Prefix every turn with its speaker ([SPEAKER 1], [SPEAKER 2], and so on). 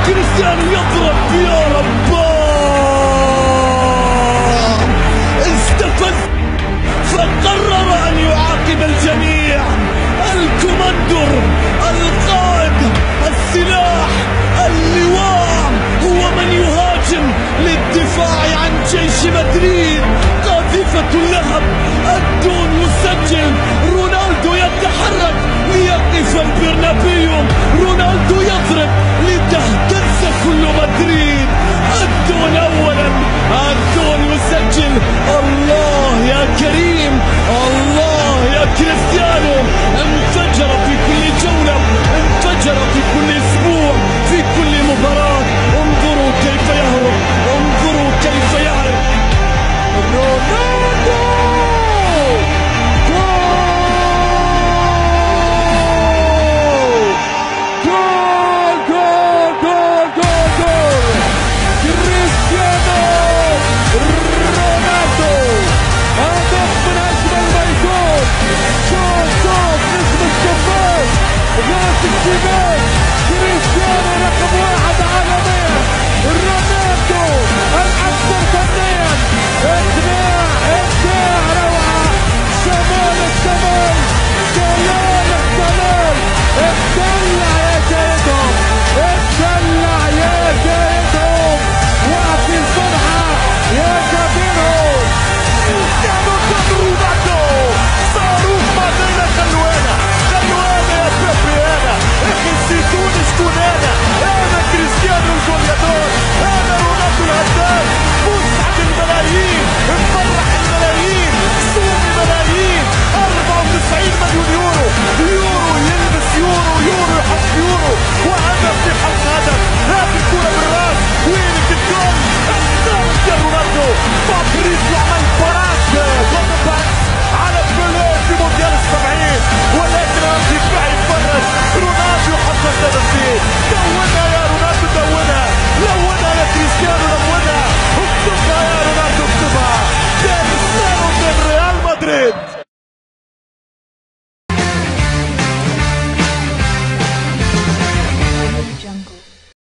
[SPEAKER 1] كريستيانو يضرب يا رباه، استفز فقرر أن يعاقب الجميع. الكوماندر، القائد، السلاح، اللواء، هو من يهاجم للدفاع عن جيش مدريد. قاذفة اللهب، الدون يسجل، رونالدو يتحرك ليقف البرنابيو، رونالدو يضرب لتهتز كل مدريد. الدون أولا، الدون يسجل. الله يا كريم، الله يا كريستيانو، انفجر في كل جولة، انفجر في كل اسبوع، في كل مباراة. انظروا كيف يهرب، انظروا كيف يعرف رونالدو. جول جول جول جول جول كريستيانو رونالدو، هدف من اجمل ما يكون. شوف نجم الشباك راس الشباك، كريستيانو رقم 1 عالميا، رونالدو الاكثر فنيا. ابداع روعة، شمال الشمال، جلال الجلال. اتدلع يا جيدهم، اتدلع يا جيدهم، وفي الفرحة يا كبيرهم. كريستيانو رونالدو صاروخ مادريد. خلوانا يا بيبي، انا اخي نسيتوني شكون انا كريستيانو الجوليادور، انا رونالدو الهداف. مسعد الملايين، مفرح الملايين، سومي ملايين. 94 مليون يورو يلبس يورو يحط يورو، وهدف في حق هدف. هذه الكرة بالراس، وينك الجول؟ الثالث يا رونالدو. فابريزيو عمل فراش على بيليه في مونديال ال70، ولكن الدفاع يفرج. رونالدو حط الهدفين. دونها يا رونالدو، دونها، لونها يا كريستيانو، لونها، اكتبها يا رونالدو، اكتبها. كريستيانو من ريال مدريد.